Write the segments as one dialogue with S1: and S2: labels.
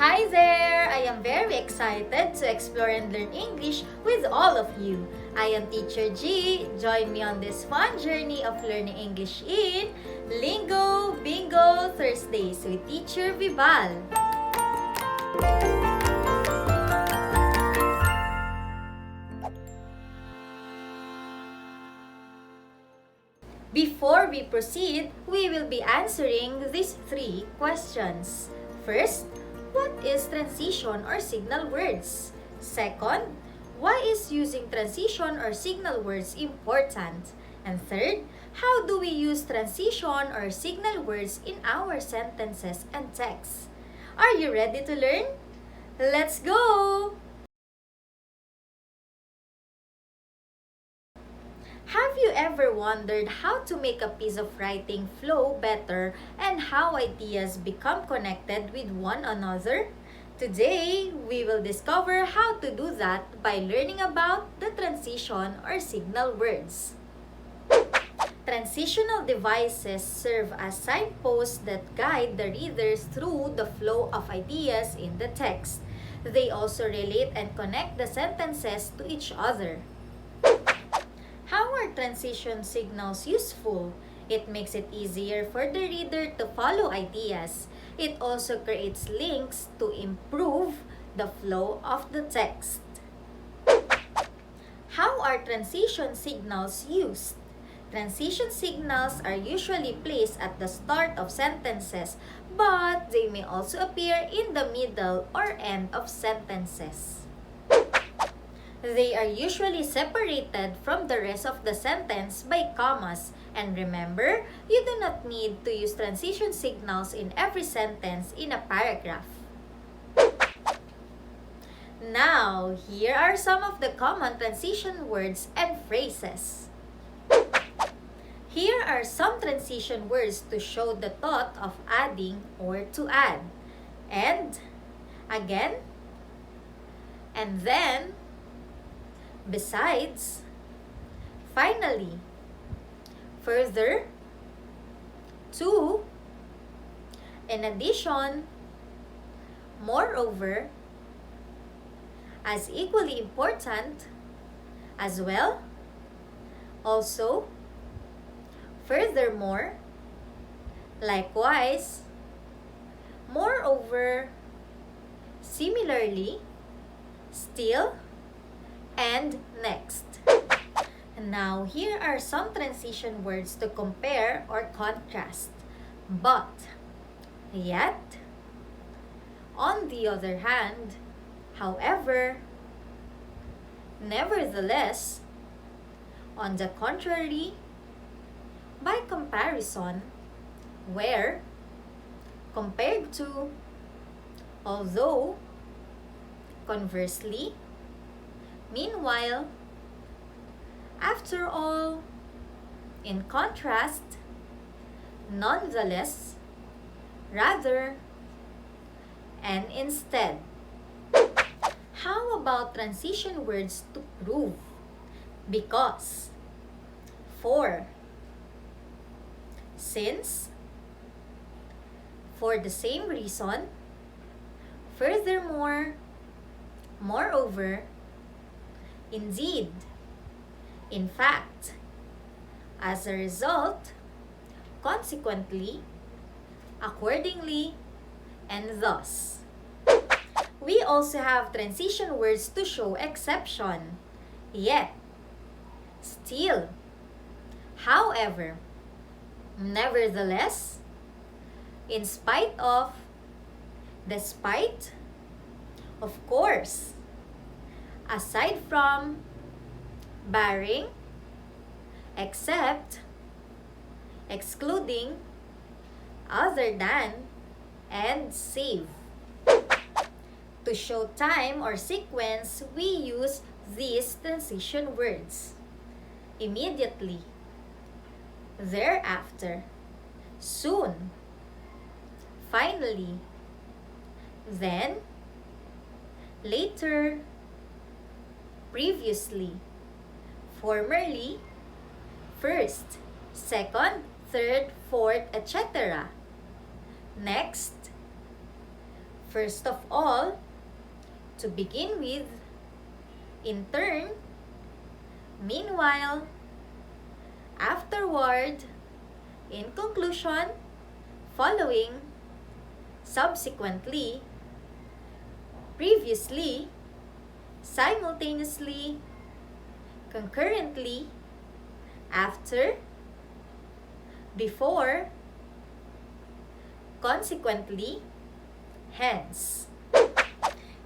S1: Hi there! I am very excited to explore and learn English with all of you. I am Teacher G. Join me on this fun journey of learning English in Lingo Bingo Thursdays with Teacher Vibal. Before we proceed, we will be answering these 3 questions. First, what is transition or signal words? Second, why is using transition or signal words important? And third, how do we use transition or signal words in our sentences and texts? Are you ready to learn? Let's go! Have you ever wondered how to make a piece of writing flow better and how ideas become connected with one another? Today, we will discover how to do that by learning about the transition or signal words. Transitional devices serve as signposts that guide the readers through the flow of ideas in the text. They also relate and connect the sentences to each other. How are transition signals useful? It makes it easier for the reader to follow ideas. It also creates links to improve the flow of the text. How are transition signals used? Transition signals are usually placed at the start of sentences, but they may also appear in the middle or end of sentences. They are usually separated from the rest of the sentence by commas. And remember, you do not need to use transition signals in every sentence in a paragraph. Now, here are some of the common transition words and phrases. Here are some transition words to show the thought of adding or to add. And, again, and then, besides, finally, further, to, in addition, moreover, as equally important, as well, also, furthermore, likewise, moreover, similarly, still, and next. Now, here are some transition words to compare or contrast. But, yet, on the other hand, however, nevertheless, on the contrary, by comparison, where, compared to, although, conversely, meanwhile, after all, in contrast, nonetheless, rather, and instead. How about transition words to prove? Because, for, since, for the same reason, furthermore, moreover, indeed, in fact, as a result, consequently, accordingly, and thus. We also have transition words to show exception. Yet, still, however, nevertheless, in spite of, despite, of course, aside from, barring, except, excluding, other than, and save. To show time or sequence, we use these transition words. Immediately, thereafter, soon, finally, then, later, previously, formerly, first, second, third, fourth, etc. Next, First of all, to begin with, in turn, meanwhile, afterward, in conclusion, following, subsequently, previously, simultaneously, concurrently, after, before, consequently, hence.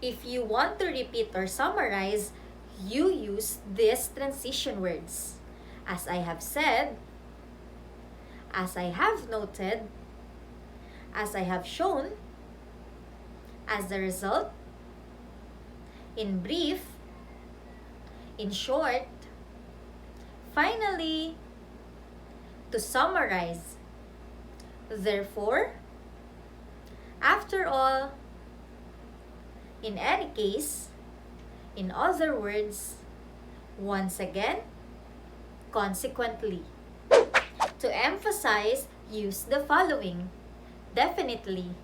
S1: If you want to repeat or summarize, you use these transition words. As I have said, as I have noted, as I have shown, as a result, in brief, in short, finally, to summarize. Therefore, after all, in any case, in other words, once again, consequently. To emphasize, use the following: definitely,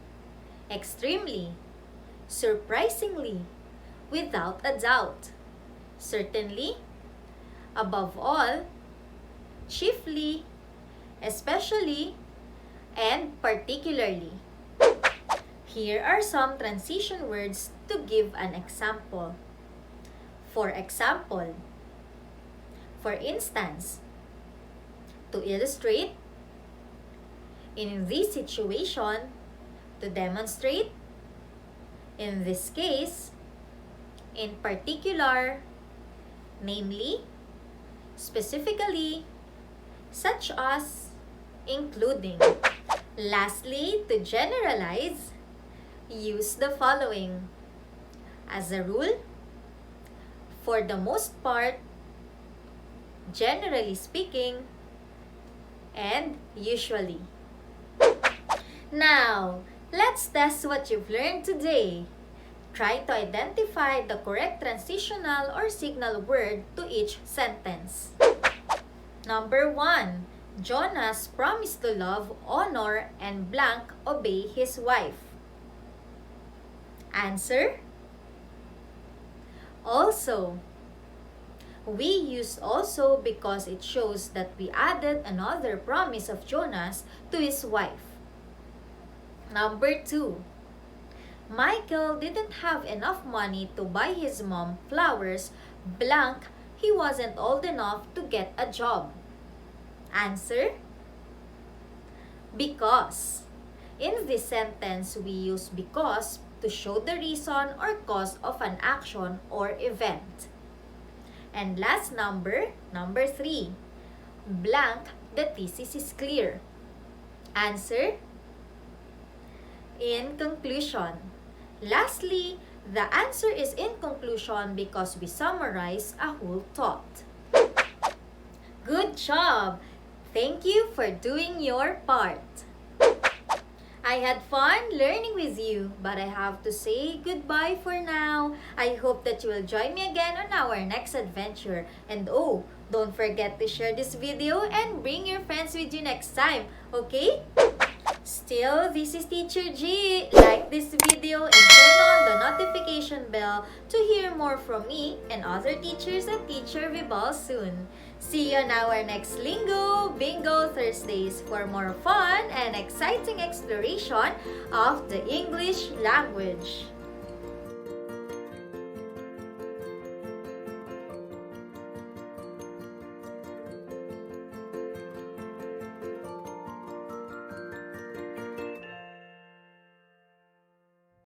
S1: extremely, surprisingly, without a doubt, certainly, above all, chiefly, especially, and particularly. Here are some transition words to give an example. For example, for instance, to illustrate, in this situation, to demonstrate, in this case, in particular, namely, specifically, such as, including. Lastly, to generalize, use the following: as a rule, for the most part, generally speaking, and usually. Now, let's test what you've learned today. Try to identify the correct transitional or signal word to each sentence. Number 1. Jonas promised to love, honor, and blank obey his wife. Answer: also. We use also because it shows that we added another promise of Jonas to his wife. Number 2. Michael didn't have enough money to buy his mom flowers, blank, he wasn't old enough to get a job. Answer: because. In this sentence, we use because to show the reason or cause of an action or event. And last number 3. Blank, the thesis is clear. Answer: in conclusion. Lastly, the answer is in conclusion because we summarize a whole thought. Good job! Thank you for doing your part. I had fun learning with you, but I have to say goodbye for now. I hope that you will join me again on our next adventure. And oh, don't forget to share this video and bring your friends with you next time, okay? Still, this is Teacher G. Like this video and turn on the notification bell to hear more from me and other teachers at Teacher Vibal soon. See you on our next Lingo Bingo Thursdays for more fun and exciting exploration of the English language.